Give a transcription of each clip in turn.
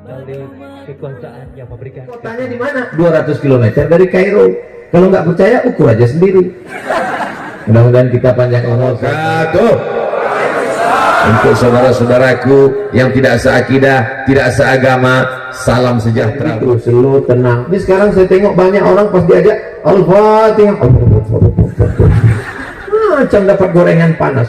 dari kekuasaan yang memberikan. Kotanya di mana? 200 km dari Kairo. Kalau nggak percaya, ukur aja sendiri. Mudah-mudahan kita panjang umur. Satu. Untuk saudara-saudaraku yang tidak seakidah, tidak seagama, salam sejahtera. Itu selalu tenang. Ini sekarang saya tengok banyak orang pas diajak Al-Fatihah, macam dapat gorengan panas.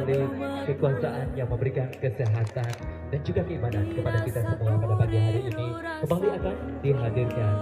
Dari kekuasaan yang memberikan kesehatan dan juga keimanan kepada kita semua pada pagi hari ini kembali akan dihadirkan.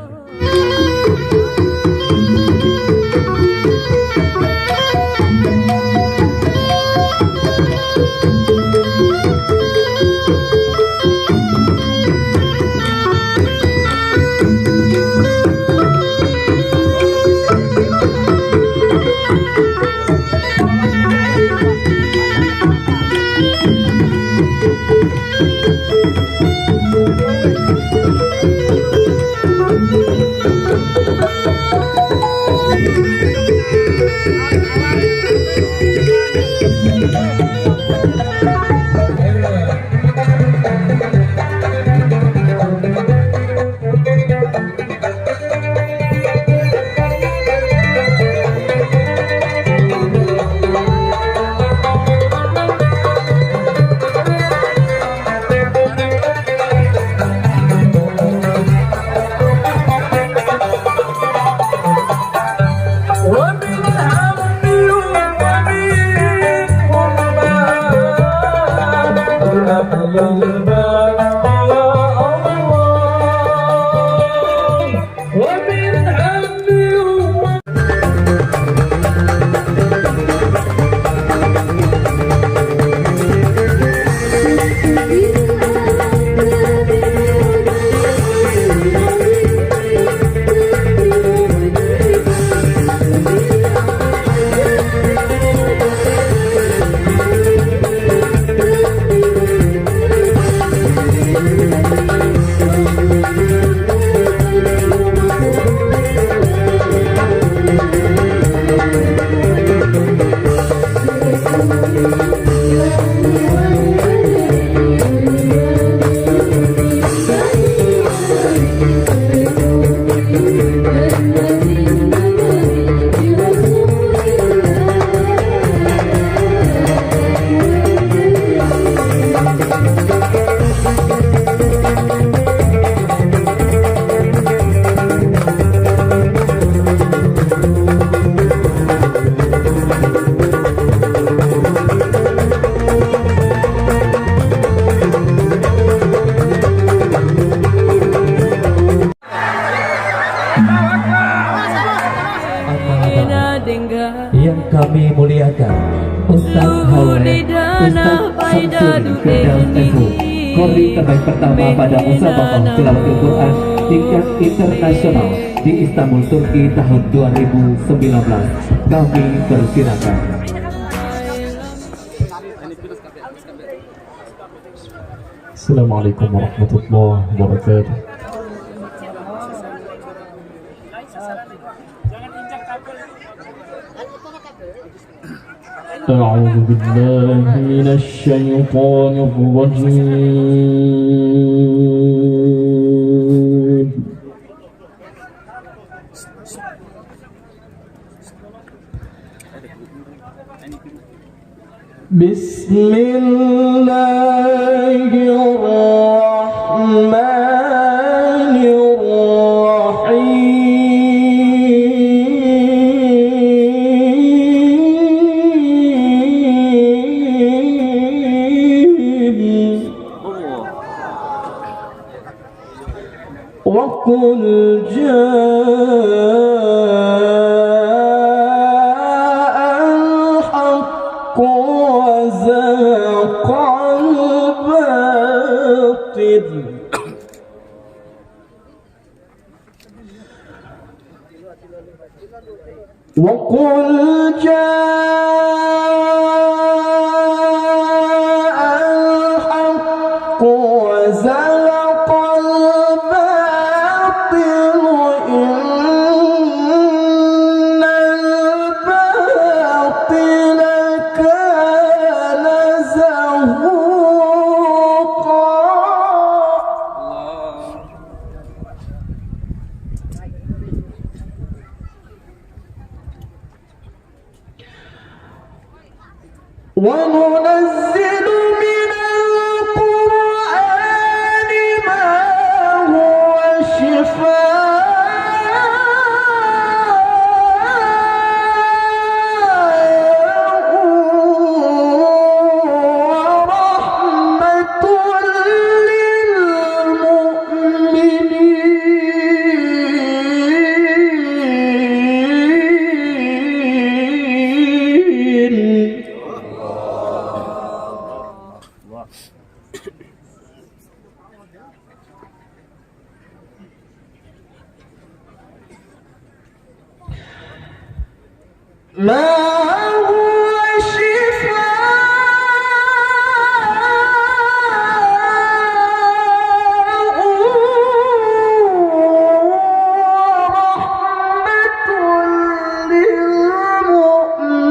Yang kami muliakan Ustaz Hawi, Ustaz Samsuri Firdaus SU, Kori terbaik pertama pada musabaqah tilawah Quran tingkat internasional di Istanbul, Turki tahun 2019. Kami persilakan. Assalamualaikum warahmatullahi wabarakatuh. أعوذ بالله من الشيطان الرجيم. بسم الله الرحمن وقل جاء الحق وزهق الباطل وقل جاء الحق وزهق الباطل إن الباطل كان زهوقا. وننزل من القرآن ما هو شفاء ورحمة للمؤمنين. ما هو شفاء ورحمة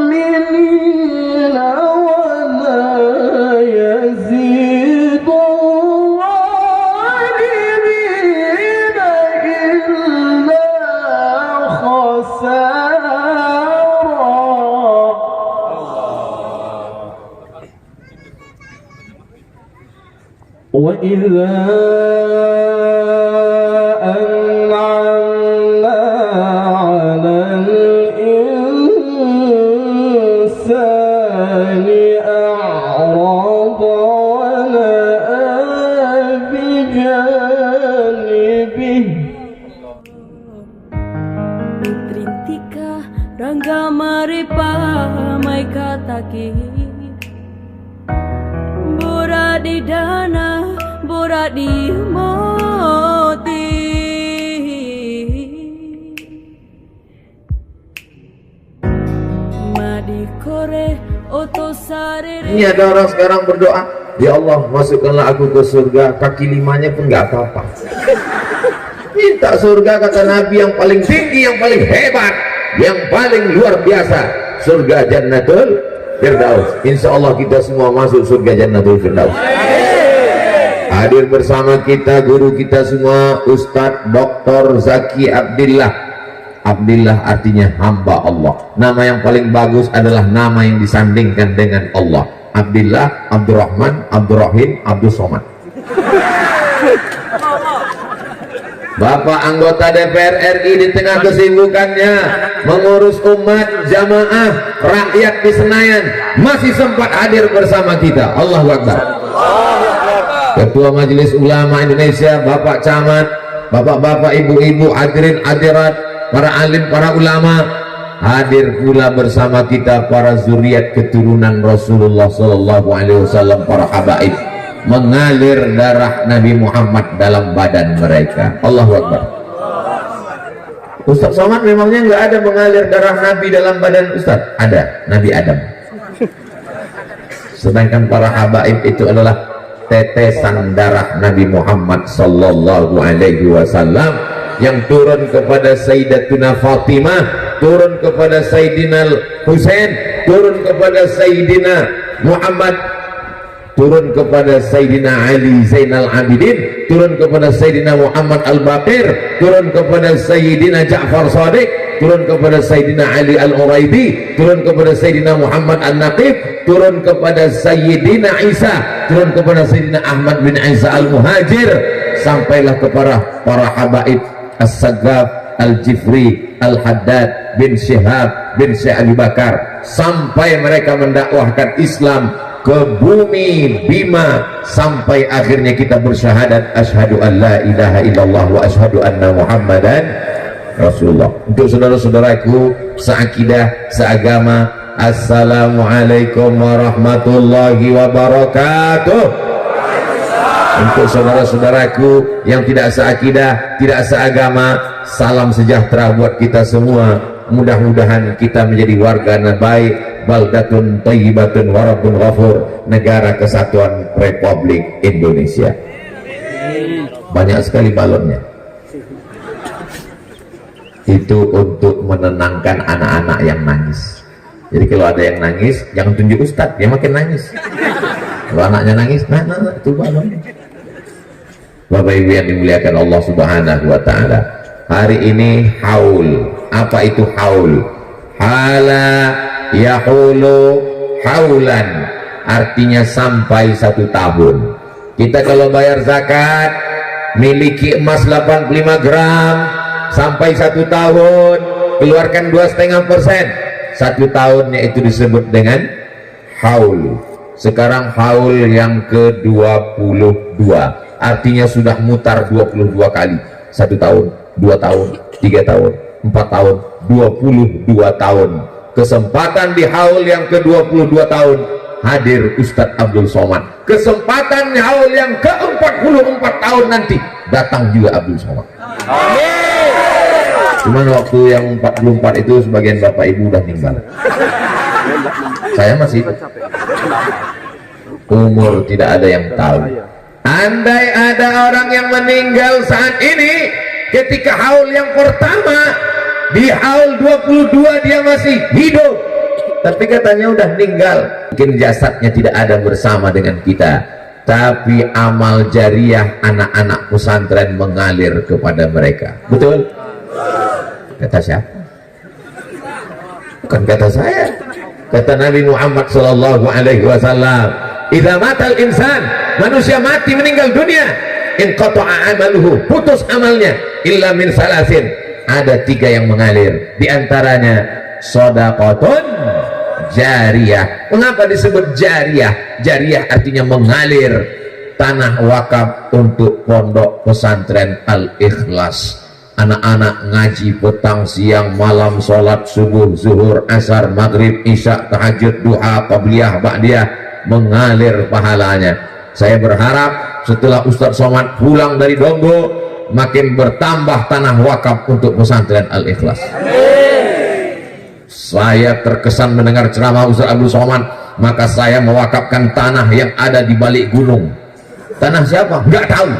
للمؤمنين ولا يزيد الظالمين إلا خسارا. وإذا أنعمنا على الإنسان أعرض ونأى بجانبه. Trintika Rangga Maripa Mai Kataki Bora di dana Bora di moti. Madi kore otosare. Ini ada orang sekarang berdoa, ya Allah masukkanlah aku ke surga, kaki limanya pun nggak apa-apa. Minta surga kata Nabi yang paling tinggi, yang paling hebat, yang paling luar biasa, surga Jannatul Firdaus. Insya Allah kita semua masuk surga Jannatul Firdaus. Hadir bersama kita guru kita semua, Ustadz Dr. Zaki Abdillah. Abdillah artinya hamba Allah. Nama yang paling bagus adalah nama yang disandingkan dengan Allah. Abdillah, Abdurrahman, Abdurrahim, Abdus Somad. Bapak anggota DPR RI di tengah kesibukannya mengurus umat, jamaah, rakyat di Senayan masih sempat hadir bersama kita. Allahu Akbar. Ketua Majelis Ulama Indonesia, Bapak Camat, Bapak-bapak, ibu-ibu, hadirin hadirat, para alim, para ulama, hadir pula bersama kita para zuriat keturunan Rasulullah SAW, para habaib, mengalir darah Nabi Muhammad dalam badan mereka. Allahu Akbar. Ustaz Somad memangnya nggak ada mengalir darah Nabi dalam badan Ustaz? Ada, Nabi Adam. Sedangkan para habaib itu adalah tetesan darah Nabi Muhammad sallallahu alaihi wasallam yang turun kepada Sayyidatuna Fatimah, turun kepada Sayyidina Husain, turun kepada Sayyidina Muhammad, turun kepada Sayyidina Ali Zainal Abidin, turun kepada Sayyidina Muhammad Al-Baqir, turun kepada Sayyidina Ja'far Shadiq, turun kepada Sayyidina Ali Al-Uraidi, turun kepada Sayyidina Muhammad Al-Naqib, turun kepada Sayyidina Isa, turun kepada Sayyidina Ahmad bin Isa Al-Muhajir, sampailah kepada para habaib As-Saggaf, Al-Jifri, Al-Haddad bin Syihab bin Syekh Abi Bakar, sampai mereka mendakwahkan Islam ke bumi Bima, sampai akhirnya kita bersyahadat asyhadu an la ilaha illallah wa asyhadu anna Muhammadan Rasulullah. Untuk saudara-saudaraku seakidah, seagama, assalamualaikum warahmatullahi wabarakatuh. Untuk saudara-saudaraku yang tidak seakidah, tidak seagama, salam sejahtera buat kita semua. Mudah-mudahan kita menjadi warga baik, baldatun thayyibatun wa rabbun ghafur, negara kesatuan Republik Indonesia. Banyak sekali balonnya. Itu untuk menenangkan anak-anak yang nangis. Jadi kalau ada yang nangis, jangan tunjuk ustadz, dia makin nangis. Kalau anaknya nangis, nah itu balonnya. Bapak Ibu yang dimuliakan Allah Subhanahu wa taala, hari ini haul. Apa itu haul? Hala yahulu haulan, artinya sampai 1 tahun. Kita kalau bayar zakat, miliki emas 85 gram sampai 1 tahun, keluarkan 2,5%. 1 tahunnya itu disebut dengan haul. Sekarang haul yang ke-22, artinya sudah mutar 22 kali. 1 tahun, 2 tahun, 3 tahun, 4 tahun, 22 tahun. Kesempatan di haul yang ke-22 tahun hadir Ustadz Abdul Somad. Kesempatan haul yang ke-44 tahun nanti datang juga Abdul Somad. Cuman waktu yang 44 itu sebagian bapak ibu udah meninggal. Saya masih umur tidak ada yang tahu. Andai ada orang yang meninggal saat ini ketika haul yang pertama, di haul 22 dia masih hidup, tapi katanya udah meninggal. Mungkin jasadnya tidak ada bersama dengan kita, tapi amal jariah anak-anak pesantren mengalir kepada mereka. Betul? Kata siapa? Bukan kata saya, kata Nabi Muhammad sallallahu alaihi wasallam, idza matal insan, manusia mati meninggal dunia, inqata'a amaluhu, putus amalnya, illa min salasin, ada 3 yang mengalir, diantaranya shadaqatun jariyah. Mengapa disebut jariyah? Jariyah artinya mengalir, tanah wakaf untuk pondok pesantren Al-Ikhlas. Anak-anak ngaji petang, siang, malam, sholat subuh, zuhur, asar, maghrib, isya, tahajud, duha, qabliyah, ba'diyah, mengalir pahalanya. Saya berharap setelah Ustadz Somad pulang dari Donggo, makin bertambah tanah wakaf untuk pesantren Al-Ikhlas. Saya terkesan mendengar ceramah Ustadz Abdul Somad, maka saya mewakafkan tanah yang ada di balik gunung. Tanah siapa? Nggak tahu.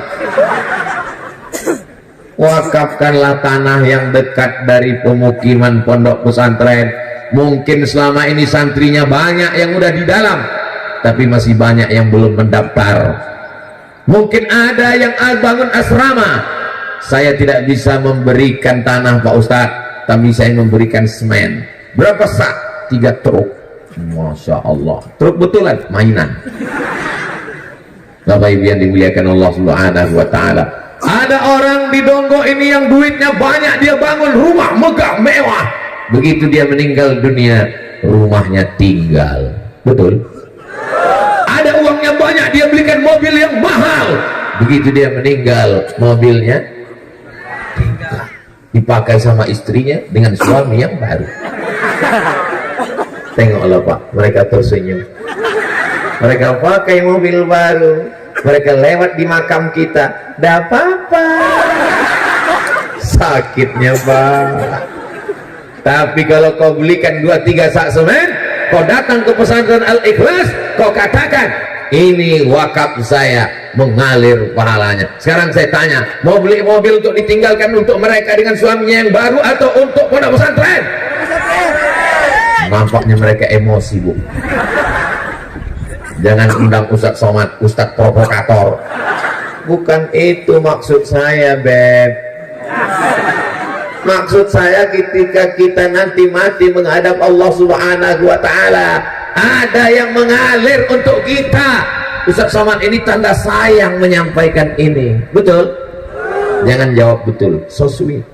Wakafkanlah tanah yang dekat dari pemukiman pondok pesantren. Mungkin selama ini santrinya banyak yang udah di dalam, tapi masih banyak yang belum mendaftar. Mungkin ada yang bangun asrama. Saya tidak bisa memberikan tanah Pak Ustadz, tapi saya memberikan semen. Berapa sak? 3 truk. Masya Allah, truk betulan, mainan. Bapak Ibu yang dimuliakan Allah Subhanahu wa taala, ada orang di Donggo ini yang duitnya banyak, dia bangun rumah megah mewah. Begitu dia meninggal dunia, rumahnya tinggal. Betul? Ada uangnya banyak, dia belikan mobil yang mahal. Begitu dia meninggal, mobilnya tinggal, dipakai sama istrinya dengan suami yang baru. Tengoklah Pak, mereka tersenyum. Mereka pakai mobil baru, mereka lewat di makam kita, dah apa-apa. Sakitnya Pak. Tapi kalau kau belikan 2-3 sak semen, kau datang ke pesantren Al-Ikhlas, kau katakan, ini wakaf saya, mengalir pahalanya. Sekarang saya tanya, mau beli mobil untuk ditinggalkan untuk mereka dengan suaminya yang baru, atau untuk pondok pesantren? Nampaknya mereka emosi, Bu. Jangan undang Ustadz Somad, Ustadz provokator. Bukan itu maksud saya, Beb. Maksud saya ketika kita nanti mati menghadap Allah Subhanahu wa taala, ada yang mengalir untuk kita. Ustadz Somad ini tanda sayang menyampaikan ini. Betul? Jangan jawab betul, so sweet.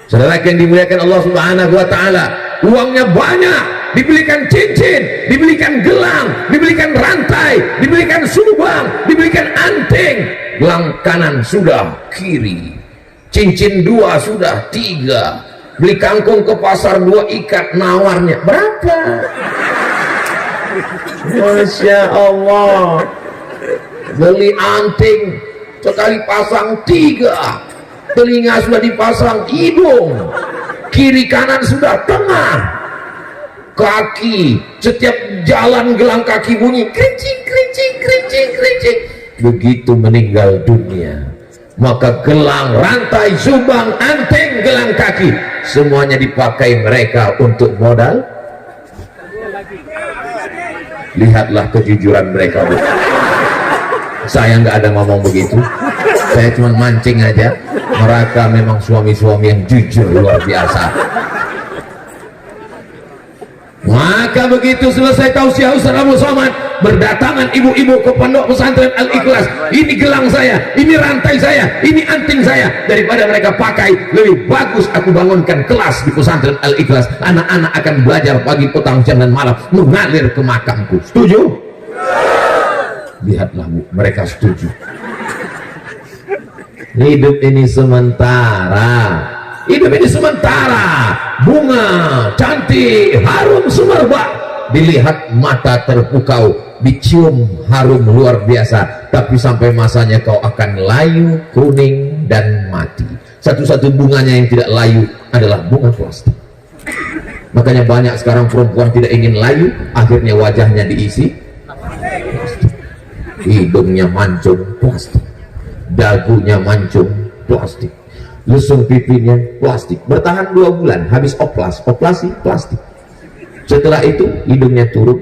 Saudara yang dimuliakan Allah Subhanahu wa taala, uangnya banyak, dibelikan cincin, dibelikan gelang, dibelikan rantai, dibelikan subang, dibelikan anting. Gelang kanan sudah, kiri. Cincin 2 sudah, 3. Beli kangkung ke pasar 2 ikat, nawarnya berapa? Masya Allah. beli anting sekali pasang 3, telinga sudah dipasang hidung, kiri kanan sudah tengah, kaki setiap jalan gelang kaki bunyi kerincing kerincing kerincing kerincing. Begitu meninggal dunia, maka gelang, rantai, subang, anting, gelang kaki semuanya dipakai mereka untuk modal. Lihatlah kejujuran mereka. Saya nggak ada ngomong begitu, saya cuma mancing aja. Mereka memang suami-suami yang jujur luar biasa. Maka begitu selesai tausiah Ustaz Abdul Somad, berdatangan ibu-ibu ke pondok pesantren Al-Ikhlas. Ini gelang saya, ini rantai saya, ini anting saya. Daripada mereka pakai, lebih bagus aku bangunkan kelas di pesantren Al-Ikhlas. Anak-anak akan belajar pagi, petang, siang dan malam, mengalir ke makamku. Setuju? Lihatlah Bu, mereka setuju. Hidup ini sementara, hidup ini sementara. Bunga cantik, harum semerbak, dilihat mata terpukau, dicium harum luar biasa, tapi sampai masanya kau akan layu, kuning dan mati. Satu-satu bunganya yang tidak layu adalah bunga plastik. Makanya banyak sekarang perempuan tidak ingin layu, akhirnya wajahnya diisi plastik. Hidungnya mancung plastik, dagunya mancung plastik, lesung pipinya plastik. Bertahan 2 bulan, habis operasi plastik. Setelah itu hidungnya turun,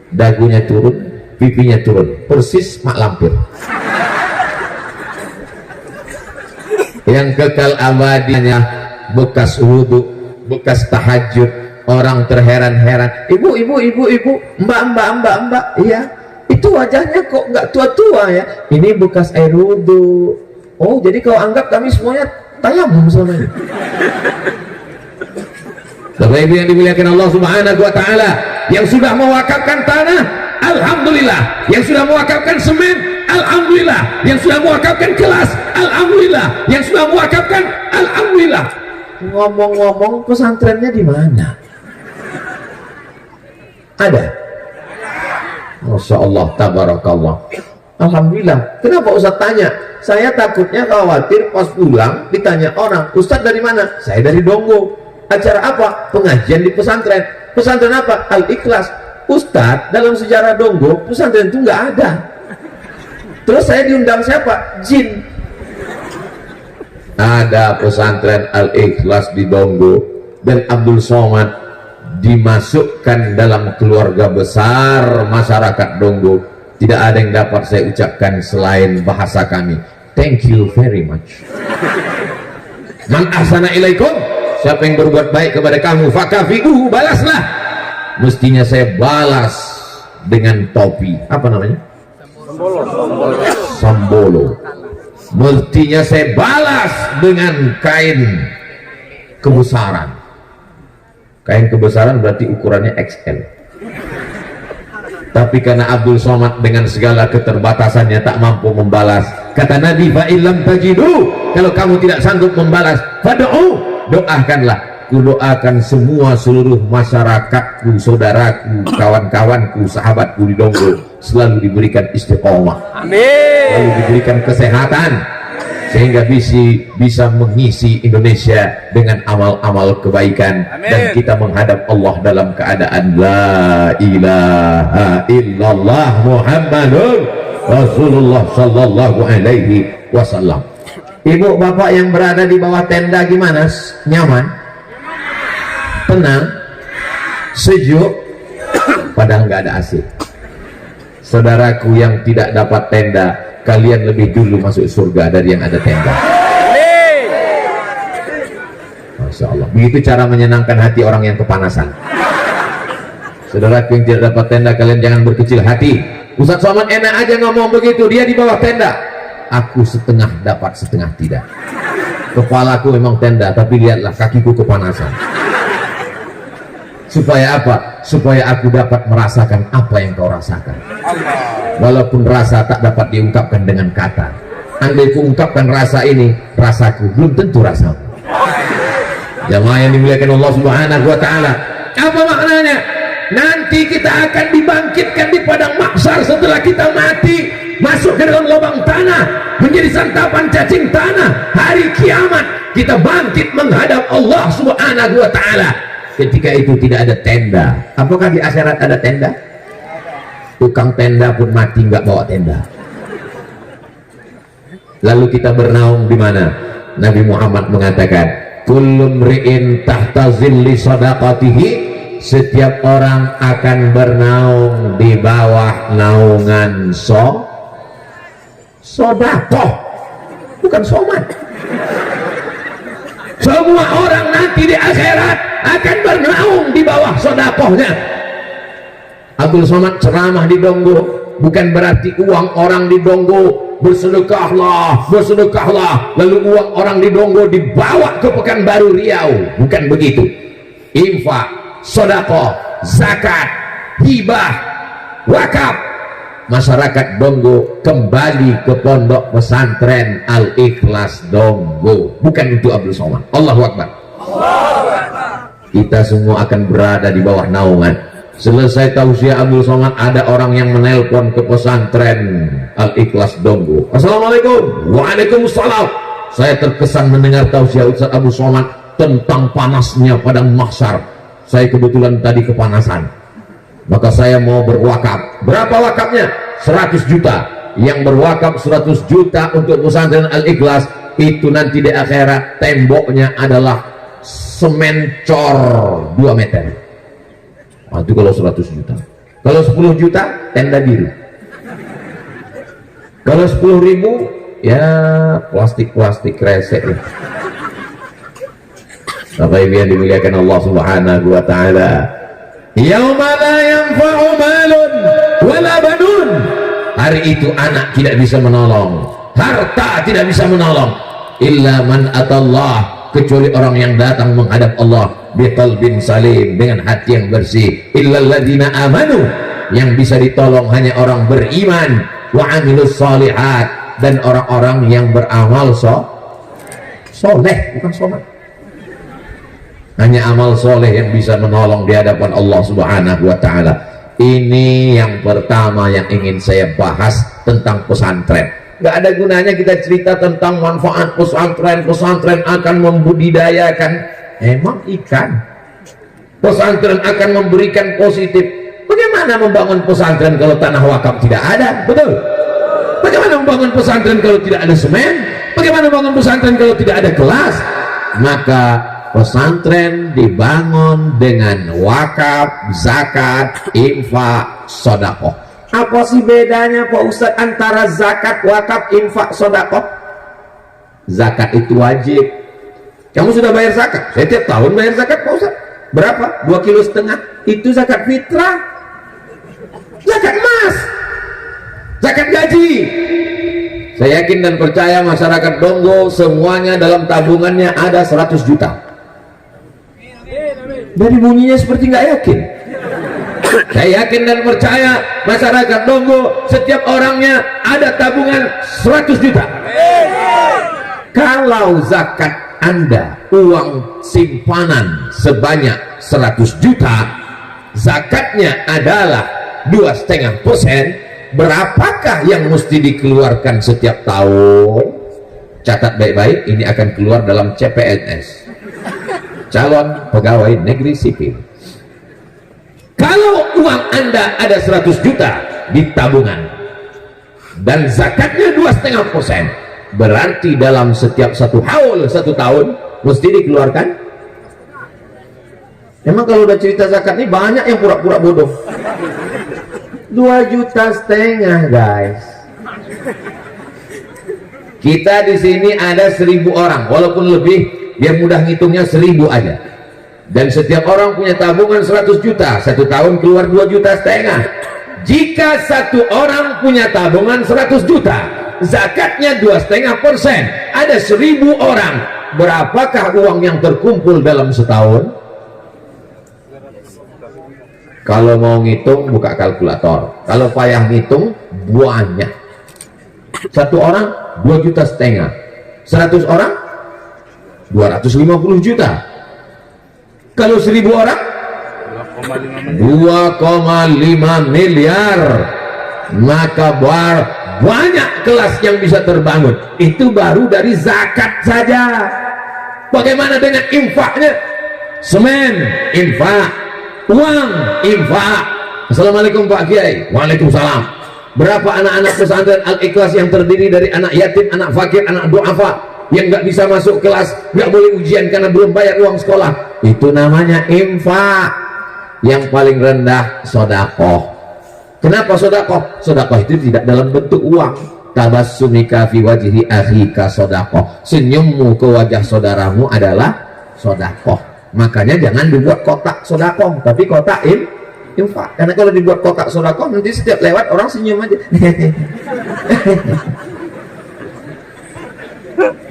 dagunya turun, pipinya turun, persis mak lampir. Yang kekal abadinya bekas wudhu, bekas tahajud. Orang terheran-heran, ibu, mbak, iya, itu wajahnya kok nggak tua-tua ya? Ini bekas air wudhu. Oh, jadi kau anggap kami semuanya tayamum selama ini? Bapak Ibu yang dimuliakan Allah Subhanahu wa Ta'ala, yang sudah mewakafkan tanah, alhamdulillah. Yang sudah mewakafkan semen, alhamdulillah. Yang sudah mewakafkan kelas, alhamdulillah. Yang sudah mewakafkan, alhamdulillah. Ngomong-ngomong, pesantrennya di mana? Ada? Masya Allah, tabarakallah. Alhamdulillah. Kenapa Ustaz tanya? Saya takutnya khawatir pas pulang ditanya orang, Ustaz dari mana? Saya dari Donggo. Acara apa? Pengajian di pesantren. Pesantren apa? Al-Ikhlas. Ustaz, dalam sejarah Donggo pesantren itu nggak ada. Terus saya diundang siapa? Jin. Ada pesantren Al-Ikhlas di Donggo, dan Abdul Somad dimasukkan dalam keluarga besar masyarakat Donggo. Tidak ada yang dapat saya ucapkan selain bahasa kami. Thank you very much. Man ahsana ilaikum, siapa yang berbuat baik kepada kamu, fakafi'uhu, balaslah. Mestinya saya balas dengan topi, apa namanya? Sambolo. Mestinya saya balas dengan kain kebesaran. Kain kebesaran berarti ukurannya XL. Tapi karena Abdul Somad dengan segala keterbatasannya tak mampu membalas, kata Nabi, fa illam tajidu, kalau kamu tidak sanggup membalas, fad'u, doakanlah. Ku doakan semua seluruh masyarakatku, saudaraku, kawan-kawanku, sahabatku di Donggo selalu diberikan istiqomah, amin, selalu diberikan kesehatan, sehingga bisa mengisi Indonesia dengan amal-amal kebaikan, amin. Dan kita menghadap Allah dalam keadaan la ilaha illallah Muhammadun Rasulullah sallallahu alaihi wasallam. Ibu bapak yang berada di bawah tenda gimana? Nyaman? Tenang? Sejuk? Padahal nggak ada AC. Saudaraku yang tidak dapat tenda, kalian lebih dulu masuk surga dari yang ada tenda. Masya Allah. Begitu cara menyenangkan hati orang yang kepanasan. Saudaraku yang tidak dapat tenda, kalian jangan berkecil hati. Ustaz Somad enak aja ngomong begitu, dia di bawah tenda. Aku setengah dapat, setengah tidak. Kepalaku memang tenda, tapi lihatlah kakiku kepanasan. Supaya apa? Supaya aku dapat merasakan apa yang kau rasakan. Walaupun rasa tak dapat diungkapkan dengan kata. Andai ku ungkapkan rasa ini, rasaku belum tentu rasamu. Jamaah yang dimuliakan Allah Subhanahu wa Ta'ala, apa maknanya? nanti kita akan dibangkitkan di padang mahsyar setelah kita mati, masuk ke dalam lubang tanah, menjadi santapan cacing tanah. Hari kiamat kita bangkit menghadap Allah Subhanahu wa ta'ala. Ketika itu tidak ada tenda. Apakah di akhirat ada tenda? Tukang tenda pun mati nggak bawa tenda. Lalu kita bernaung di mana? Nabi Muhammad mengatakan, kullu mri'in tahta zilli sadaqatihi, setiap orang akan bernaung di bawah naungan sedekah, bukan somat. Semua orang nanti di akhirat akan bernaung di bawah sedekahnya. Abdul Somad ceramah di Donggo, bukan berarti uang orang di Donggo bersedekahlah, bersedekahlah, lalu uang orang di Donggo dibawa ke Pekanbaru Riau, bukan begitu. Infak, sedekah, zakat, hibah, wakaf, masyarakat Donggo kembali ke pondok pesantren Al-Ikhlas Donggo, bukan untuk Abdul Somad. Allahu Akbar. Kita semua akan berada di bawah naungan. Selesai tausiah Abdul Somad, ada orang yang menelpon ke pesantren Al-Ikhlas Donggo. Assalamualaikum. Waalaikumsalam. Saya terkesan mendengar tausiah Ustaz Abdul Somad tentang panasnya padang mahsyar. Saya kebetulan tadi kepanasan, maka saya mau berwakaf. Berapa wakafnya? 100 juta. Yang berwakaf 100 juta untuk pesantren Al-Ikhlas, itu nanti di akhirat temboknya adalah semen cor 2 meter. Itu kalau 100 juta. Kalau 10 juta tenda biru. Kalau 10.000 ya plastik resek. Bapak Ibu yang dimuliakan Allah Subhanahu wa ta'ala, yauma la yanfa'u malun wala banun, hari itu anak tidak bisa menolong, harta tidak bisa menolong, illa man atallah, kecuali orang yang datang menghadap Allah biqalbin salim, dengan hati yang bersih. Illal ladzina amanu, yang bisa ditolong hanya orang beriman, wa amilus shalihat, dan orang-orang yang beramal soleh, bukan sholat. Hanya amal soleh yang bisa menolong di hadapan Allah Subhanahu wa ta'ala. Ini yang pertama yang ingin saya bahas tentang pesantren. Gak ada gunanya kita cerita tentang manfaat pesantren. Pesantren akan membudidayakan emang ikan. Pesantren akan memberikan positif. Bagaimana membangun pesantren kalau tanah wakaf tidak ada? Betul? Bagaimana membangun pesantren kalau tidak ada semen? Bagaimana membangun pesantren kalau tidak ada kelas? Maka pesantren dibangun dengan wakaf, zakat, infak, sedekah. Apa sih bedanya Pak Ustadz antara zakat, wakaf, infak, sedekah? Zakat itu wajib. Kamu sudah bayar zakat? Saya tiap tahun bayar zakat Pak Ustadz. Berapa? 2,5 kilo. Itu zakat fitrah. Zakat emas, zakat gaji. Saya yakin dan percaya masyarakat Donggo semuanya dalam tabungannya ada 100 juta. Dari bunyinya seperti nggak yakin. Saya yakin dan percaya masyarakat Donggo setiap orangnya ada tabungan 100 juta. Kalau zakat Anda, uang simpanan sebanyak 100 juta, zakatnya adalah 2,5%, berapakah yang mesti dikeluarkan setiap tahun? Catat baik-baik, ini akan keluar dalam CPNS, calon pegawai negeri sipil. Kalau uang Anda ada 100 juta di tabungan dan zakatnya 2,5%, berarti dalam setiap satu haul, 1 tahun mesti dikeluarkan. Emang kalau udah cerita zakat ini banyak yang pura-pura bodoh. 2,5 juta guys. Kita di sini ada 1.000 orang, walaupun lebih, dia mudah ngitungnya 1.000 aja. Dan setiap orang punya tabungan 100 juta, 1 tahun keluar 2,5 juta. Jika satu orang punya tabungan 100 juta, zakatnya 2,5%, ada 1.000 orang, berapakah uang yang terkumpul dalam setahun? Kalau mau ngitung buka kalkulator, kalau payah ngitung banyak. Satu orang 2,5 juta, 100 orang 250 juta. Kalau 1.000 orang 2,5 miliar. Maka banyak kelas yang bisa terbangun. Itu baru dari zakat saja. Bagaimana dengan infaknya? Semen, infak. Uang, infak. Assalamualaikum Pak Kiai. Waalaikumsalam. Berapa anak-anak pesantren Al-Ikhlas yang terdiri dari anak yatim, anak fakir, anak duafa yang nggak bisa masuk kelas, nggak boleh ujian karena belum bayar uang sekolah? Itu namanya infak. Yang paling rendah sodakoh. Kenapa sodakoh? Sodakoh itu tidak dalam bentuk uang. Tabassumika fi wajhi akhika sodakoh. Senyummu ke wajah saudaramu adalah sodakoh. Makanya jangan dibuat kotak sodakoh, tapi kotak infak. Karena kalau dibuat kotak sodakoh, nanti setiap lewat orang senyum aja.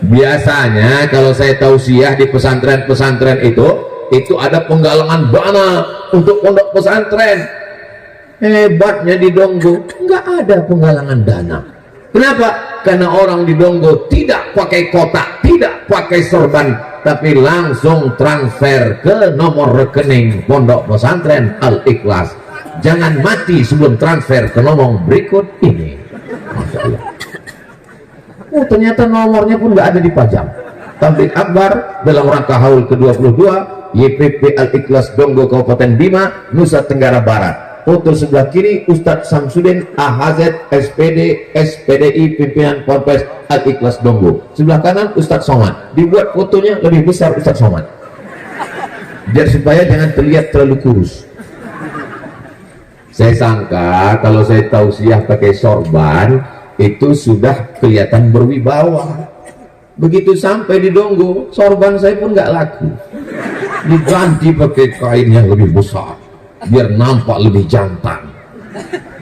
Biasanya kalau saya tausiah di pesantren-pesantren itu ada penggalangan dana untuk pondok pesantren. Hebatnya di Donggo nggak ada penggalangan dana. Kenapa? Karena orang di Donggo tidak pakai kotak, tidak pakai sorban, tapi langsung transfer ke nomor rekening pondok pesantren Al-Ikhlas. Jangan mati sebelum transfer ke nomor berikut ini. Masya Allah. Ternyata nomornya pun nggak ada dipajang. Tabligh akbar dalam rangka haul ke-22 YPP Al-Ikhlas Donggo Kabupaten Bima, Nusa Tenggara Barat. Foto sebelah kiri Ustadz Samsudin AHZ SPD SPDI pimpinan Ponpes Al-Ikhlas Donggo. Sebelah kanan Ustadz Somad. Dibuat fotonya lebih besar Ustadz Somad, biar supaya jangan terlihat terlalu kurus. Saya sangka kalau saya tausiah pakai sorban itu sudah kelihatan berwibawa. Begitu sampai di Donggo, sorban saya pun nggak laku. Diganti pakai kain yang lebih besar, biar nampak lebih jantan.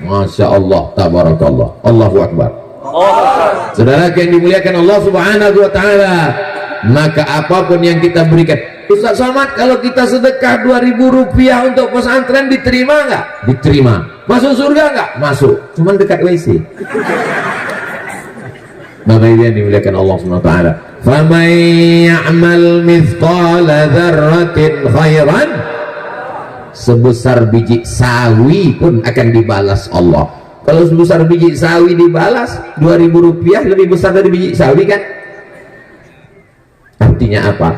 Masya Allah, tabarakallah, Allahu Akbar. Saudara yang dimuliakan Allah Subhanahu wa Ta'ala, maka apapun yang kita berikan, Ustaz Somad, kalau kita sedekah 2.000 rupiah untuk pesantren diterima nggak? Diterima. Masuk surga nggak? Masuk. Cuman dekat WC. Bapak Ibu yang dimuliakan Allah Subhanahu wa Ta'ala, faman ya'mal mithqala dzarratin khairan, sebesar biji sawi pun akan dibalas Allah. Kalau sebesar biji sawi dibalas 2.000 rupiah, lebih besar dari biji sawi kan? Artinya apa?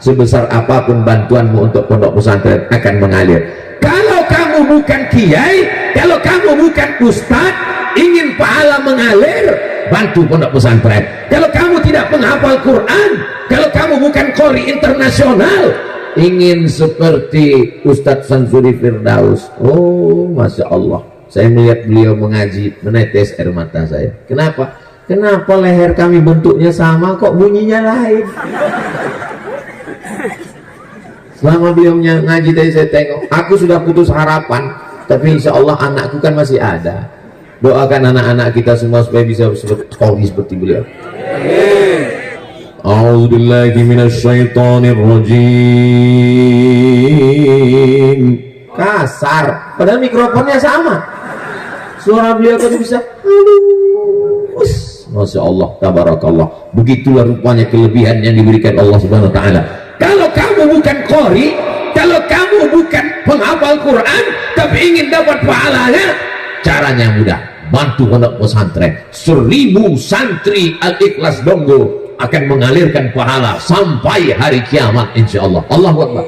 Sebesar apapun bantuanmu untuk pondok pesantren akan mengalir. Kalau kamu bukan kiai, kalau kamu bukan ustadz, ingin pahala mengalir, bantu pondok pesantren. Kalau kamu tidak penghafal Quran, kalau kamu bukan qori internasional, ingin seperti Ustadz Samsuri Firdaus, oh Masya Allah, saya melihat beliau mengaji, menetes air mata saya. Kenapa? Kenapa leher kami bentuknya sama kok bunyinya lain? Selama beliau ngaji tadi saya tengok, aku sudah putus harapan, tapi insya Allah anakku kan masih ada. Doakan anak-anak kita semua supaya bisa seperti beliau. A'udzubillahi minasyaitonir rajim. Kasar, padahal mikrofonnya sama. Suara beliau kan bisa. Masya Allah, tabarakallah. Begitulah rupanya kelebihan yang diberikan Allah Subhanahu wa Ta'ala. Kalau kamu bukan qori, kalau kamu bukan penghafal Quran, tapi ingin dapat pahalanya, caranya mudah. Bantu pondok pesantren. 1.000 santri Al-Ikhlas Donggo akan mengalirkan pahala sampai hari kiamat insyaallah. Allahu Akbar.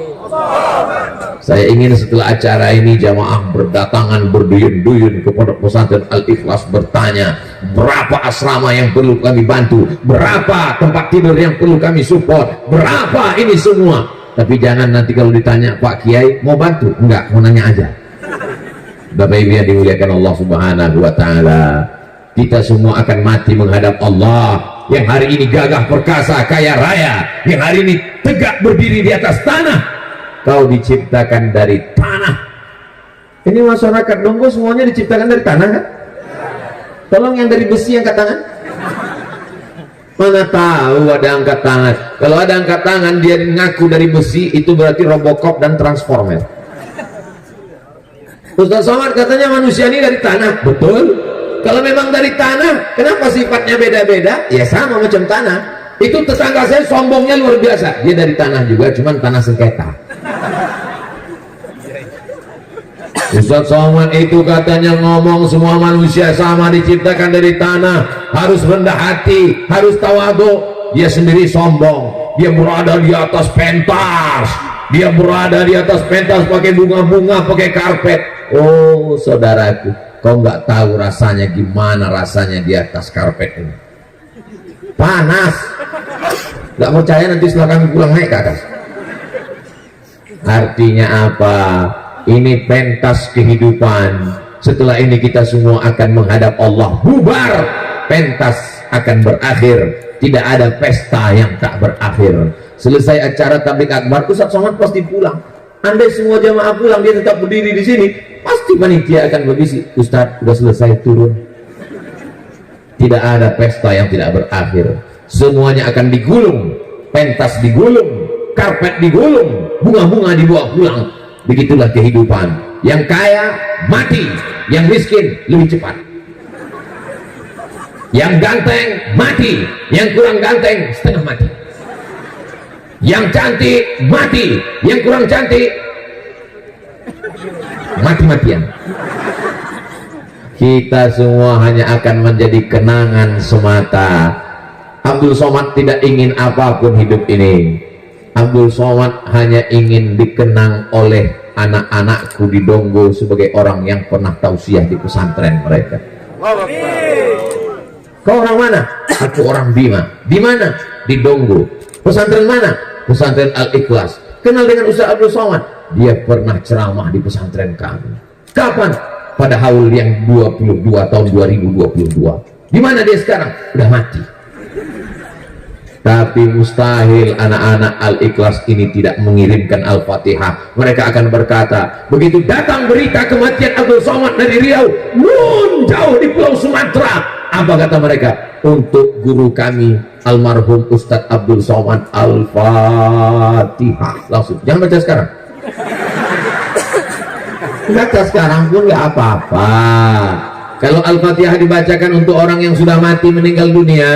Saya ingin setelah acara ini jamaah berdatangan berduyun-duyun ke pondok pesantren Al-Ikhlas, bertanya berapa asrama yang perlu kami bantu, berapa tempat tidur yang perlu kami support, berapa ini semua. Tapi jangan nanti kalau ditanya, Pak Kiai mau bantu? Enggak, mau nanya aja. Bapak Ibu yang dimuliakan Allah Subhanahu wa Ta'ala, kita semua akan mati menghadap Allah yang hari ini gagah perkasa kaya raya, yang hari ini tegak berdiri di atas tanah. Kau diciptakan dari tanah. Ini masyarakat Donggo semuanya diciptakan dari tanah kan? Tolong yang dari besi angkat tangan. Mana tahu ada angkat tangan. Kalau ada angkat tangan dia ngaku dari besi, itu berarti Robocop dan Transformer. Ustaz Somad katanya manusia ini dari tanah. Betul. Kalau memang dari tanah, kenapa sifatnya beda-beda? Ya sama macam tanah. Itu tetangga saya sombongnya luar biasa. Dia dari tanah juga, cuman tanah sengketa. Ustaz Somad itu katanya ngomong semua manusia sama diciptakan dari tanah, harus rendah hati, harus tawadhu. Dia sendiri sombong, dia berada di atas pentas, dia berada di atas pentas pakai bunga-bunga, pakai karpet. Oh saudaraku, kau nggak tahu rasanya gimana rasanya di atas karpet ini, panas. Nggak percaya nanti setelah kami pulang naik ke atas. Artinya apa? Ini pentas kehidupan. Setelah ini kita semua akan menghadap Allah. Bubar, pentas akan berakhir. Tidak ada pesta yang tak berakhir. Selesai acara tabligh akbar, Ustaz Somad pasti pulang. Andai semua jamaah pulang, dia tetap berdiri di sini, pasti panitia akan berbisik, Ustaz sudah selesai, turun. Tidak ada pesta yang tidak berakhir. Semuanya akan digulung, pentas digulung, karpet digulung, bunga-bunga dibawa pulang. Begitulah kehidupan. Yang kaya mati, yang miskin lebih cepat. Yang ganteng mati, yang kurang ganteng setengah mati. Yang cantik mati, yang kurang cantik mati-matian. Kita semua hanya akan menjadi kenangan semata. Abdul Somad tidak ingin apapun hidup ini. Abdul Somad hanya ingin dikenang oleh anak-anakku di Donggo sebagai orang yang pernah tausiah di pesantren mereka. Kau orang mana? Aku orang Bima. Di mana? Di Donggo. Pesantren mana? Pesantren Al-Ikhlas. Kenal dengan Ustaz Abdul Somad? Dia pernah ceramah di pesantren kami. Kapan? Pada haul yang 22 tahun 2022. Di mana dia sekarang? Udah mati. Tapi mustahil anak-anak Al-Ikhlas ini tidak mengirimkan Al-Fatihah. Mereka akan berkata, begitu datang berita kematian Abdul Somad dari Riau, nun jauh di Pulau Sumatera. Apa kata mereka? Untuk guru kami almarhum Ustadz Abdul Somad, Al-Fatihah. Langsung, jangan baca sekarang. Baca sekarang pun nggak apa-apa. Kalau Al-Fatihah dibacakan untuk orang yang sudah mati meninggal dunia,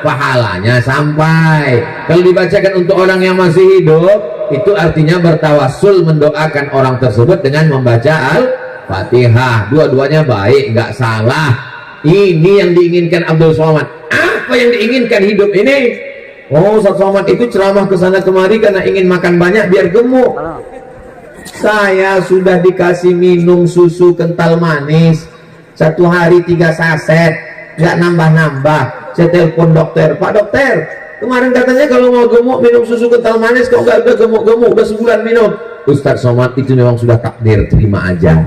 pahalanya sampai. Kalau dibacakan untuk orang yang masih hidup, itu artinya bertawassul mendoakan orang tersebut dengan membaca Al-Fatihah. Dua-duanya baik, nggak salah. Ini yang diinginkan Abdul Somad. Apa yang diinginkan hidup ini? Oh, Ustaz Somad itu ceramah ke sana kemari karena ingin makan banyak biar gemuk. Saya sudah dikasih minum susu kental manis 1 hari 3 saset, nggak nambah-nambah. Saya telepon dokter, Pak dokter, kemarin katanya kalau mau gemuk minum susu kental manis, kok nggak udah gemuk-gemuk, udah sebulan minum. Ustaz Somad itu memang sudah takdir, terima aja.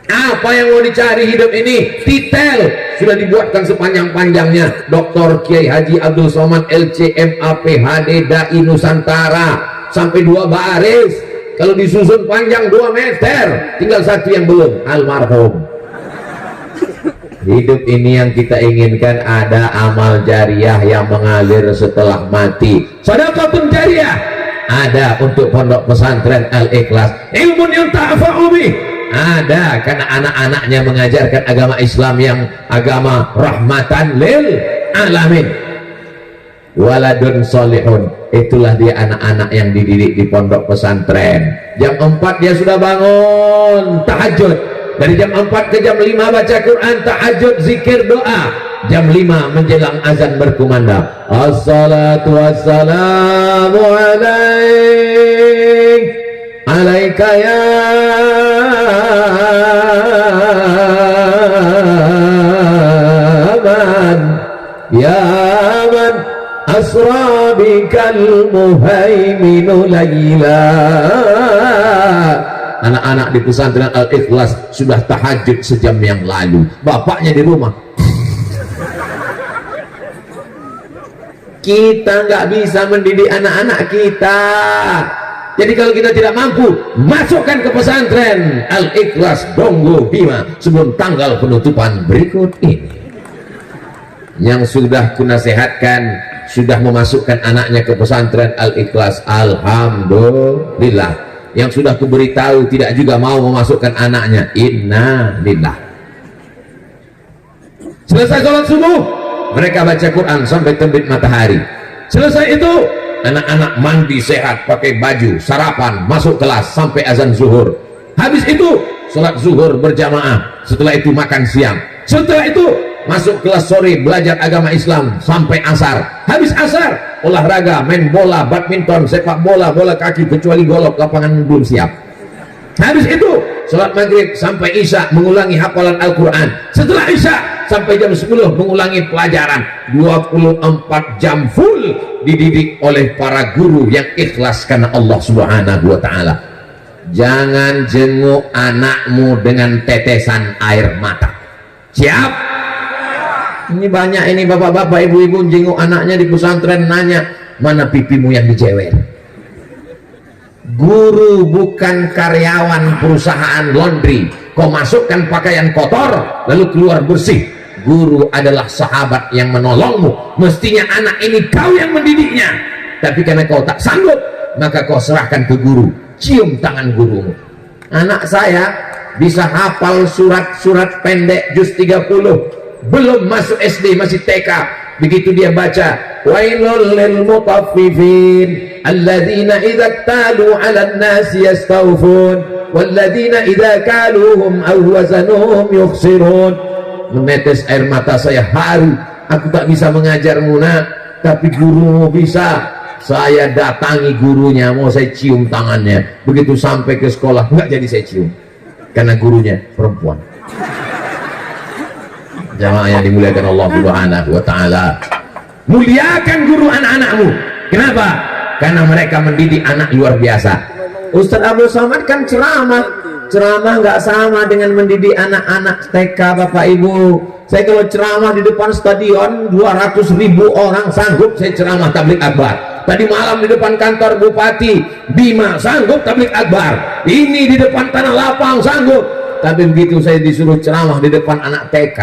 Apa yang mau dicari hidup ini? Titel sudah dibuatkan sepanjang-panjangnya. Dr. Kiai Haji Abdul Somad LCMA PhD Dai Nusantara, sampai 2 baris. Kalau disusun panjang 2 meter, tinggal 1 yang belum, almarhum. Hidup ini yang kita inginkan ada amal jariah yang mengalir setelah mati. Sedekahun jariah ada untuk pondok pesantren Al-Ikhlas. Ilmu yang ta'fa'u bih ada karena anak-anaknya mengajarkan agama Islam yang agama rahmatan lil alamin. Waladun solihun, itulah dia anak-anak yang dididik di pondok pesantren. Jam 4 dia sudah bangun tahajud. Dari jam 4 ke jam 5 baca Quran, tahajud, zikir, doa. Jam 5 menjelang azan berkumandang, assalatu wassalamu alaika ya man asra bikal muhaiminu layla. Anak-anak di pesantren Al-Ikhlas sudah tahajud sejam yang lalu, bapaknya di rumah. Kita nggak bisa mendidik anak-anak kita. Jadi kalau kita tidak mampu, masukkan ke pesantren Al-Ikhlas Donggo Bima sebelum tanggal penutupan berikut ini. Yang sudah kunasehatkan, sudah memasukkan anaknya ke pesantren Al-Ikhlas, alhamdulillah. Yang sudah kuberitahu tidak juga mau memasukkan anaknya, inna lillah. Selesai sholat subuh, mereka baca Quran sampai terbit matahari. Selesai itu anak-anak mandi sehat, pakai baju, sarapan, masuk kelas sampai azan zuhur. Habis itu sholat zuhur berjamaah, setelah itu makan siang, setelah itu masuk kelas sore belajar agama Islam sampai asar. Habis asar olahraga, main bola, badminton, sepak bola, bola kaki, kecuali golok, lapangan belum siap. Habis itu sholat maghrib sampai isya mengulangi hafalan Al-Quran. Setelah isya sampai jam 10 mengulangi pelajaran. 24 jam full dididik oleh para guru yang ikhlas karena Allah Subhanahu wa ta'ala. Jangan jenguk anakmu dengan tetesan air mata. Siap? Ini banyak ini bapak-bapak, ibu-ibu jenguk anaknya di pesantren, nanya mana pipimu yang dijewer. Guru bukan karyawan perusahaan laundry, kau masukkan pakaian kotor lalu keluar bersih. Guru adalah sahabat yang menolongmu. Mestinya anak ini kau yang mendidiknya, tapi karena kau tak sanggup maka kau serahkan ke guru. Cium tangan gurumu. Anak saya bisa hafal surat-surat pendek juz 30, belum masuk SD, masih TK. Begitu dia baca wailul lil mutaffifin alladzina idza talu 'alan nasi yastawfun walladzina idza kaluhum aw wazanuhum yukhsirun. Menetes air mata saya haru. Aku tak bisa mengajarmu nak, tapi gurumu bisa. Saya datangi gurunya, mau saya cium tangannya. Begitu sampai ke sekolah enggak jadi saya cium karena gurunya perempuan. Jamaah yang dimuliakan Allah Subhanahu wa ta'ala, muliakan guru anak-anakmu. Kenapa? Karena mereka mendidik anak luar biasa. Ustaz Abdul Somad kan ceramah nggak sama dengan mendidik anak-anak TK bapak ibu. Saya kalau ceramah di depan stadion 200.000 orang sanggup saya ceramah tabligh akbar. Tadi malam di depan kantor Bupati Bima sanggup tabligh akbar. Ini di depan Tanah Lapang sanggup. Tapi begitu saya disuruh ceramah di depan anak TK,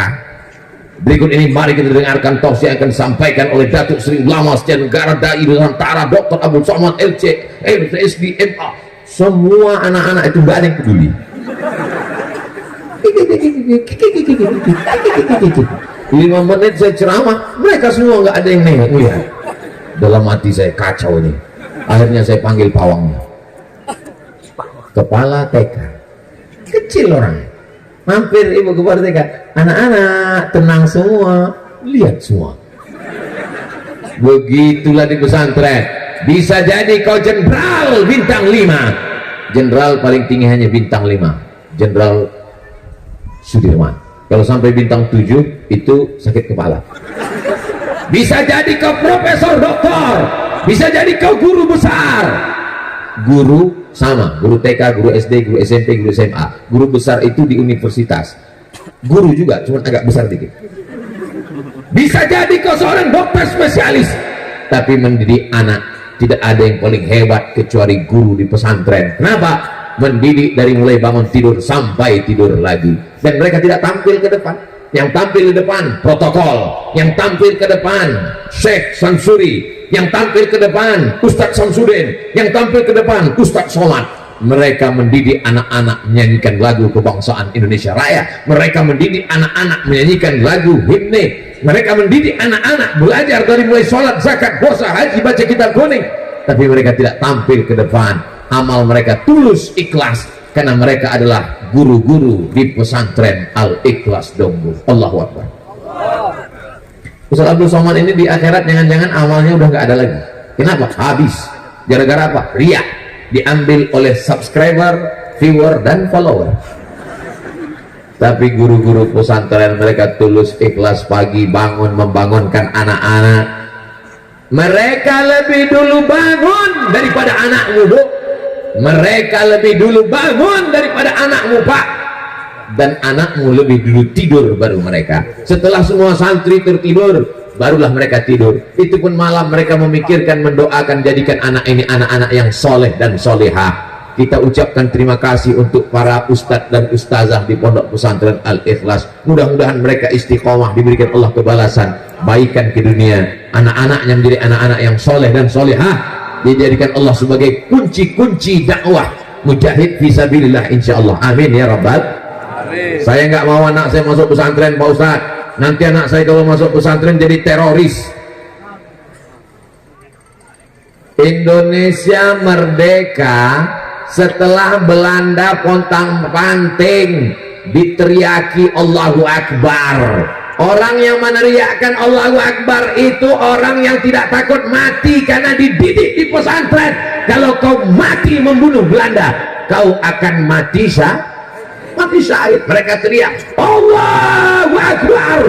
berikut ini mari kita dengarkan tausiah yang akan disampaikan oleh Datuk Seri Ulama Setia Negara Dai Nusantara Dr. Abdul Somad LC MSD MA. Semua anak-anak itu gak ada yang peduli. 5 menit saya ceramah, mereka semua gak ada yang nengok. Ya. Dalam hati saya kacau ini. Akhirnya saya panggil pawangnya, kepala TK, kecil orang, mampir ibu kepala TK. Anak-anak tenang semua, lihat semua. Begitulah di pesantren. Bisa jadi kau jenderal bintang 5. Jenderal paling tinggi hanya bintang 5, Jenderal Sudirman. Kalau sampai bintang 7 itu sakit kepala. Bisa jadi kau profesor doktor, bisa jadi kau guru besar. Guru sama, guru TK, guru SD, guru SMP, guru SMA. Guru besar itu di universitas. Guru juga, cuma agak besar dikit. Bisa jadi kau seorang dokter spesialis, tapi mendidik anak tidak ada yang paling hebat kecuali guru di pesantren. Kenapa? Mendidik dari mulai bangun tidur sampai tidur lagi. Dan mereka tidak tampil ke depan. Yang tampil di depan protokol, yang tampil ke depan Syekh Sansuri, yang tampil ke depan Ustadz Samsudin, yang tampil ke depan Ustadz Somad. Mereka mendidik anak-anak menyanyikan lagu kebangsaan Indonesia Raya. Mereka mendidik anak-anak menyanyikan lagu himne. Mereka mendidik anak-anak belajar dari mulai sholat, zakat, puasa, haji, baca kitab kuning. Tapi mereka tidak tampil ke depan. Amal mereka tulus, ikhlas, karena mereka adalah guru-guru di pesantren Al-Ikhlas Donggo. Allahu Akbar. Ustaz Abdul Somad ini di akhirat jangan-jangan amalnya udah nggak ada lagi. Kenapa? Habis. Gara-gara apa? Riya. Diambil oleh subscriber, viewer, dan follower. Tapi guru-guru pesantren mereka tulus, ikhlas, pagi bangun membangunkan anak-anak. Mereka lebih dulu bangun daripada anakmu, Bu. Mereka lebih dulu bangun daripada anakmu, Pak. Dan anakmu lebih dulu tidur baru mereka. Setelah semua santri tertidur, barulah mereka tidur. Itu pun malam mereka memikirkan, mendoakan, jadikan anak ini anak-anak yang soleh dan solehah. Kita ucapkan terima kasih untuk para ustadz dan ustazah di pondok pesantren Al-Ikhlas. Mudah-mudahan mereka istiqomah, diberikan Allah kebalasan, baikan ke dunia. Anak-anaknya menjadi anak-anak yang soleh dan solehah, dijadikan Allah sebagai kunci-kunci dakwah mujahid fisabilillah insyaallah. Amin ya rabbal. Amin. Saya nggak mau anak saya masuk pesantren, Pak Ustaz. Nanti anak saya kalau masuk pesantren jadi teroris. Indonesia merdeka setelah Belanda pontang-panting diteriaki Allahu Akbar. Orang yang meneriakkan Allahu Akbar itu orang yang tidak takut mati karena dididik di pesantren. Kalau kau mati membunuh Belanda, kau akan mati syahid. Mereka teriak Allahu Akbar.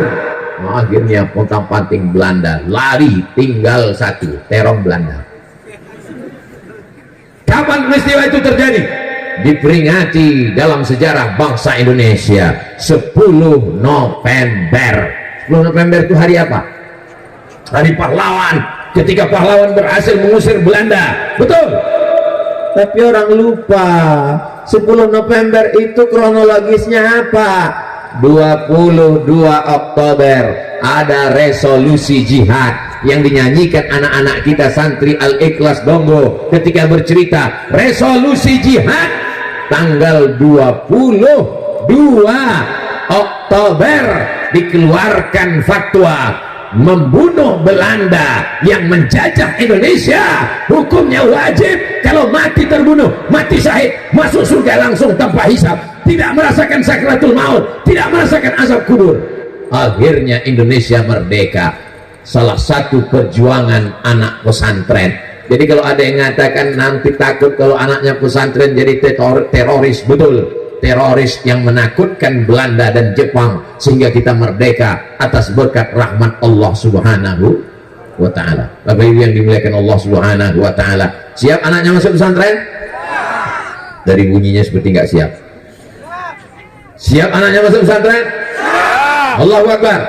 Akhirnya pontang-panting Belanda lari, tinggal satu, terong Belanda. Kapan peristiwa itu terjadi? Diperingati dalam sejarah bangsa Indonesia 10 November. 10 November itu hari apa? Hari pahlawan, ketika pahlawan berhasil mengusir Belanda. Betul? Tapi orang lupa 10 November itu kronologisnya apa? 22 Oktober ada resolusi jihad yang dinyanyikan anak-anak kita santri Al-Ikhlas Dongo ketika bercerita resolusi jihad tanggal 22 Oktober dikeluarkan fatwa membunuh Belanda yang menjajah Indonesia hukumnya wajib, kalau mati terbunuh, mati syahid, masuk surga langsung tanpa hisab, tidak merasakan sakratul maut, tidak merasakan azab kubur. Akhirnya Indonesia merdeka. Salah satu perjuangan anak pesantren. Jadi kalau ada yang mengatakan nanti takut kalau anaknya pesantren jadi teroris, betul, teroris yang menakutkan Belanda dan Jepang sehingga kita merdeka atas berkat rahmat Allah Subhanahu wa ta'ala. Bapak Ibu yang dimuliakan Allah Subhanahu wa ta'ala, siap anaknya masuk pesantren? Dari bunyinya seperti nggak siap. Siap anaknya masuk pesantren? Allahu Akbar.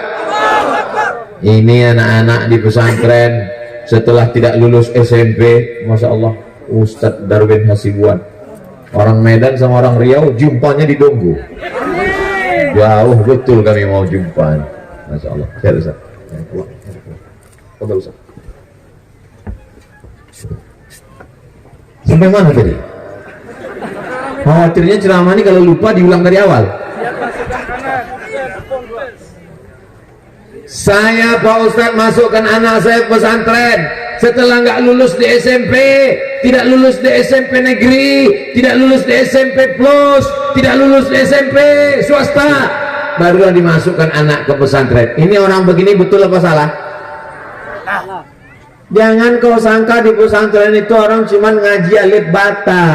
Ini anak-anak di pesantren setelah tidak lulus SMP, Masya Allah, Ustadz Darwin Hasibuan, orang Medan sama orang Riau jumpanya di Donggo. Jauh betul kami mau jumpa. Masya Allah. Sampai mana tadi? Khawatirnya ceramah ini kalau lupa diulang dari awal. Saya Pak Ustadz masukkan anak saya pesantren setelah nggak lulus di SMP, tidak lulus di SMP negeri, tidak lulus di SMP plus, tidak lulus di SMP swasta, barulah dimasukkan anak ke pesantren. Ini orang begini betul apa salah? Jangan kau sangka di pesantren itu orang cuman ngaji alif bata.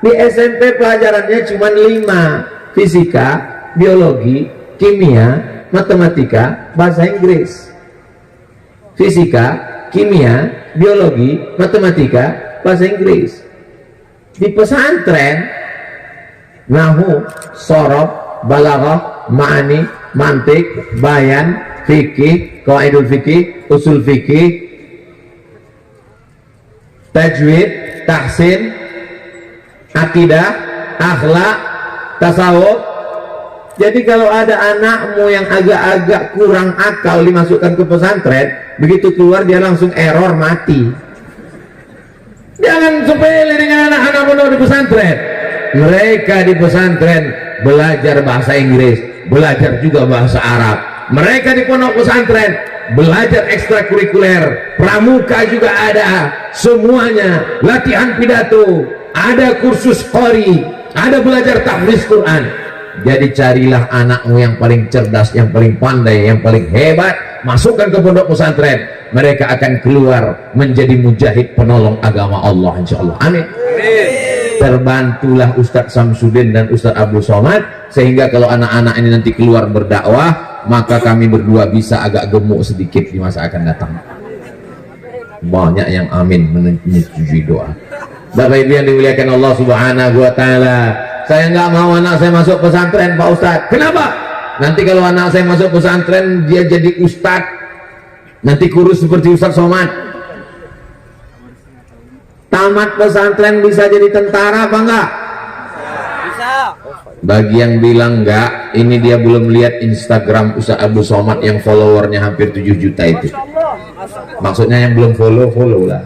Di SMP pelajarannya cuman 5, fisika, biologi, kimia, matematika, bahasa Inggris. Fisika, kimia, biologi, matematika, bahasa Inggris. Di pesantren nahwu, shorof, balaghah, ma'ani, mantik, bayan, fikih, qawaidul fikih, usul fikih, tajwid, tahsin, akidah, akhlak, tasawuf. Jadi kalau ada anakmu yang agak-agak kurang akal dimasukkan ke pesantren, begitu keluar dia langsung error, mati. Jangan sepele dengan anak-anak pondok di pesantren. Mereka di pesantren belajar bahasa Inggris, belajar juga bahasa Arab. Mereka di pondok pesantren belajar ekstrakurikuler, pramuka juga ada, semuanya, latihan pidato, ada kursus qori, ada belajar tahfiz Quran. Jadi carilah anakmu yang paling cerdas, yang paling pandai, yang paling hebat, masukkan ke pondok pesantren. Mereka akan keluar menjadi mujahid penolong agama Allah, insya Allah. Amin. Terbantulah Ustadz Samsudin dan Ustadz Abdul Somad, sehingga kalau anak-anak ini nanti keluar berdakwah, maka kami berdua bisa agak gemuk sedikit di masa akan datang. Banyak yang amin menyetujui doa. Bapak Ibu yang dimuliakan Allah Subhanahu wa ta'ala, saya nggak mau anak saya masuk pesantren Pak Ustadz. Kenapa? Nanti kalau anak saya masuk pesantren dia jadi ustadz, nanti kurus seperti Ustadz Somad. Tamat pesantren bisa jadi tentara apa enggak? Bisa. Bagi yang bilang enggak, ini dia belum lihat Instagram Ustadz Abdul Somad yang followernya hampir 7 juta itu. Maksudnya yang belum follow lah.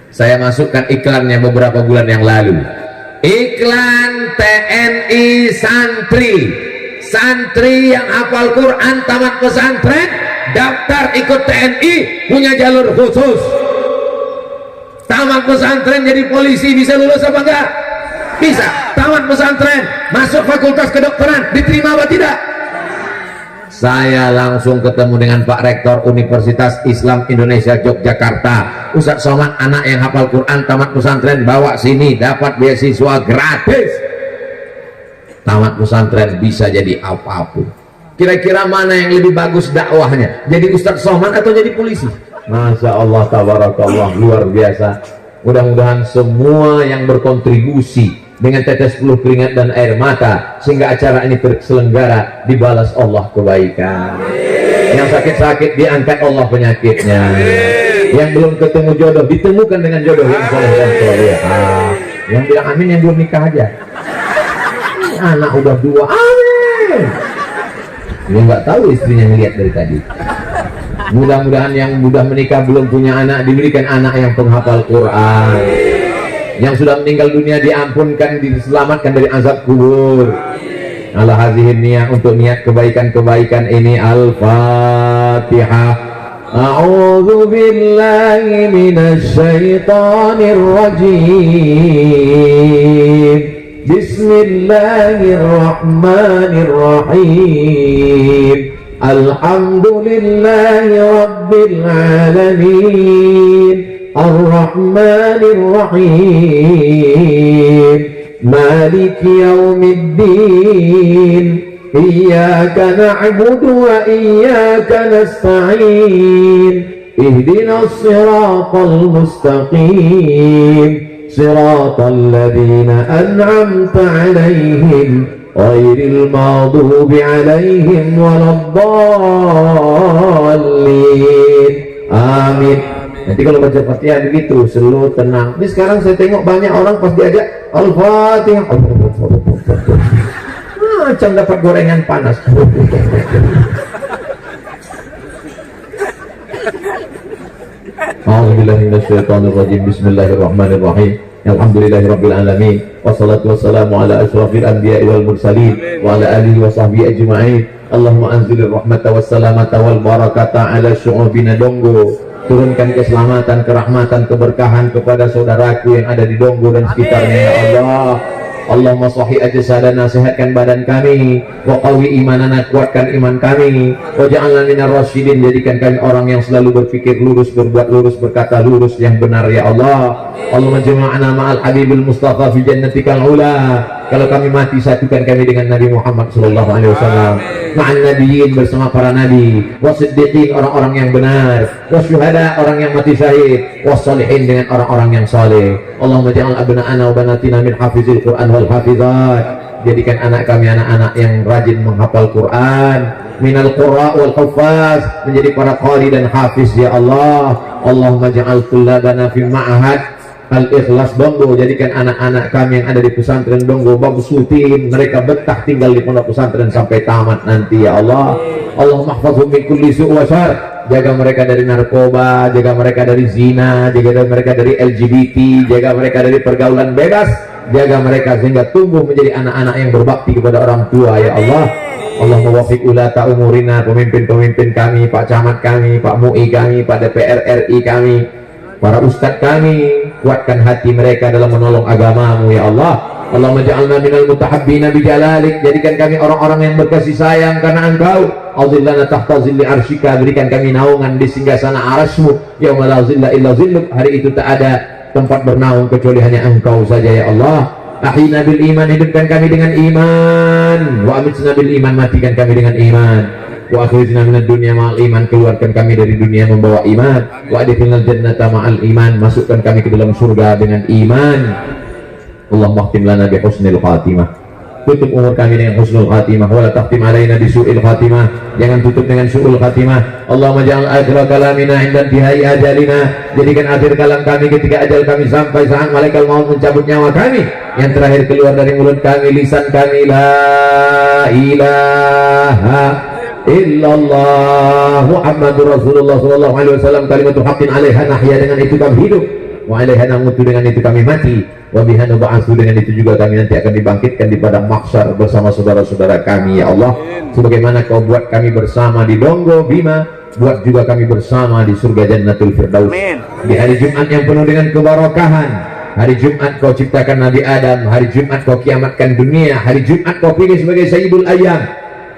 Saya masukkan iklannya beberapa bulan yang lalu. Iklan TNI santri yang hafal Quran tamat pesantren daftar ikut TNI, punya jalur khusus. Tamat pesantren jadi polisi bisa lulus apa enggak? Bisa. Tamat pesantren masuk fakultas kedokteran diterima apa tidak? Saya langsung ketemu dengan Pak Rektor Universitas Islam Indonesia Yogyakarta, Ustadz Somad, anak yang hafal Quran tamat pesantren bawa sini dapat beasiswa gratis. Tamat pesantren bisa jadi apapun. Kira-kira mana yang lebih bagus dakwahnya, jadi Ustadz Somad atau jadi polisi? Masya Allah, tabarakallah, luar biasa. Mudah-mudahan semua yang berkontribusi dengan tetes peluh keringat dan air mata sehingga acara ini terselenggara dibalas Allah kebaikan. Yang sakit-sakit diangkat Allah penyakitnya. Yang belum ketemu jodoh ditemukan dengan jodoh yang soleh dan solehah. Yang bilang amin yang belum nikah aja. Anak udah 2, amin. Dia nggak tahu istrinya ngeliat dari tadi. Mudah-mudahan yang mudah menikah belum punya anak diberikan anak yang penghafal Quran. Yang sudah meninggal dunia diampunkan, diselamatkan dari azab kubur. Ala hazihin niyah, untuk niat kebaikan-kebaikan ini. Al-Fatihah. A'udzu billahi minasy syaithanir rajim. Bismillahirrahmanirrahim. Alhamdulillahi rabbil alamin. Ar-Rahmanir Rahim. Maliki yaumiddin. Iyyaka na'budu wa iyyaka nasta'in. Ihdinas siratal mustaqim. Siratal ladzina an'amta 'alaihim ghairil maghdubi 'alaihim waladdallin. Amin. Nanti kalau baca Fatihah begitu, selalu tenang. Ini sekarang saya tengok banyak orang pas diajak Al-Fatihah, macam dapat gorengan panas. A'udzubillahiminasyaitonirrajim. Bismillahirrahmanirrahim. Alhamdulillahirabbil alamin. Wassalatu wassalamu ala asyrafil anbiya'i wal mursalin wa ala alihi wa sahbihi ajma'in. Allahumma anzilir rahmata wassalamata wal barakata ala syu'ubina Donggo. Turunkan keselamatan, kerahmatan, keberkahan kepada saudaraku yang ada di Donggo dan sekitarnya, ya Allah. Allahumma sahih ajsadana, sehatkan badan kami, wa qawi imanana, kuatkan iman kami, wa ja'alna minar rasyidin, jadikan kami orang yang selalu berpikir lurus, berbuat lurus, berkata lurus yang benar, ya Allah. Allahumma jama'na ma'al habibil mustafa fi jannatikal ula. Kalau kami mati, satukan kami dengan Nabi Muhammad sallallahu alaihi wasallam, ma'an nabiyyin, bersama para nabi, wasiddiqin, orang-orang yang benar, wasyuhada, orang yang mati syahid, wassalihin, dengan orang-orang yang saleh. Allahumma ja'al abna'ana wa banatina min hafizil Qur'an wal hafizat. Jadikan anak kami anak-anak yang rajin menghafal Quran, minal qurra wal huffaz, menjadi para qari dan hafiz, ya Allah. Allahumma ja'al tullabana fi ma'had Al-Ikhlas Donggo, jadikan anak-anak kami yang ada di pesantren Donggo mabsutin, mereka betah tinggal di pondok pesantren sampai tamat nanti, ya Allah. Allahumma mahfazhum min kulli su' wa syarr, jaga mereka dari narkoba, jaga mereka dari zina, jaga mereka dari LGBT, jaga mereka dari pergaulan bebas, jaga mereka sehingga tumbuh menjadi anak-anak yang berbakti kepada orang tua, ya Allah. Allahumma wafiq ulata umurina, pemimpin-pemimpin kami, Pak Camat kami, Pak MUI kami, Pak DPR RI kami, para ustadz kami, kuatkan hati mereka dalam menolong agamamu, ya Allah. Allahumma ja'alna minal mutahabbina bijalalik, jadikan kami orang-orang yang berkasih sayang karena Engkau. Azillana tahta zilli arsyika, berikan kami naungan di singgasana arasmu, yauma la zilla illa zilluk, hari itu tak ada tempat bernaung kecuali hanya Engkau saja, ya Allah. Ahyina bil iman, hidupkan kami dengan iman, wa amitna bil iman, matikan kami dengan iman. Wa akhrijna minad dunya ma'al iman, keluarkan kami dari dunia membawa iman. Wa adkhilnal jannata ma'al iman, masukkan kami ke dalam surga dengan iman. Allahumma khtim lana bi husnil khatimah, tutup umur kami dengan husnul khatimah, wa la takhtim alaina bi su'il khatimah, jangan tutup dengan su'ul khatimah. Allahumma ja'al akhir kalamina 'inda intihai ajalina, jadikan akhir kalam kami ketika ajal kami sampai, saat malaikat maut mencabut nyawa kami, yang terakhir keluar dari mulut kami, lisan kami, la ilaha illallah Muhammadur Rasulullah sallallahu alaihi wasallam, kalimatul haqqin 'alaiha nahya, dengan itu kami hidup. wa alaiha namutu, dengan itu kami mati, wa biha nub'atsu, dengan itu juga kami nanti akan dibangkitkan di padang mahsyar bersama saudara-saudara kami. Ya Allah, sebagaimana kau buat kami bersama di Donggo Bima, buat juga kami bersama di surga Jannatul Firdaus. Di hari Jumat yang penuh dengan keberkahan, hari Jumat kau ciptakan Nabi Adam, hari Jumat kau kiamatkan dunia, hari Jumat kau pilih sebagai Sayyidul Ayyam,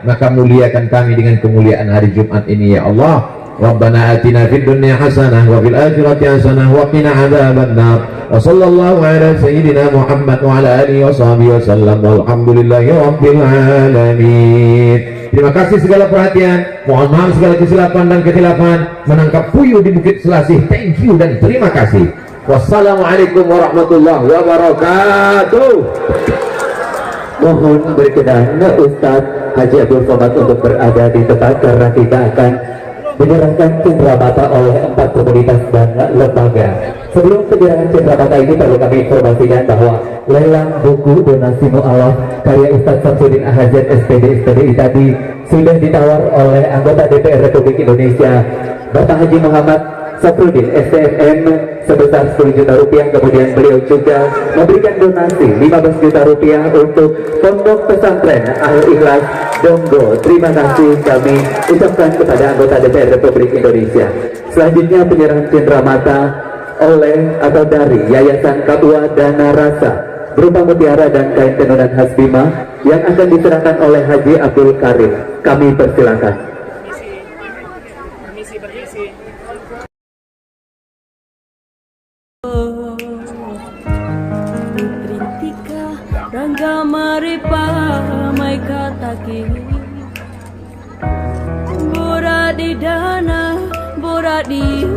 maka muliakan kami dengan kemuliaan hari Jumat ini. Ya Allah, Rabbana atina fid dunya hasanah wa fil akhirati hasanah wa qina adzabannar. Wa sallallahu ala sayyidina Muhammad wa ala alihi wa sahbihi wasallam, walhamdulillahi rabbil alamin. Terima kasih segala perhatian, mohon maaf segala kesilapan dan ketilapan. Menangkap puyuh di Bukit Selasih, thank you dan terima kasih. Wassalamualaikum warahmatullahi wabarakatuh. Mohon berkenan Ustadz Haji Abdul Somad untuk berada di tempat, karena kita akan menyerahkan cenderamata oleh 4 komunitas dan lembaga. Sebelum penyerahan cenderamata ini, perlu kami informasikan bahwa lelang buku donasi mu'alaf karya Ustadz Samsudin AHZ SPD SPDI tadi sudah ditawar oleh anggota DPR Republik Indonesia Bapak Haji Muhammad Safrudin STMM sebesar 10 juta rupiah. Kemudian beliau juga memberikan donasi 15 juta rupiah untuk Pondok Pesantren Al Ikhlas Donggo. Terima kasih kami ucapkan kepada anggota DPR Republik Indonesia. Selanjutnya penyerahan cenderamata oleh atau dari Yayasan Katua Dana Rasa berupa mutiara dan kain tenunan khas Bima yang akan diserahkan oleh Haji Abdul Karim. Kami persilakan. Trintika Rangga Maripa Mai Kataki Bora di dana Bora di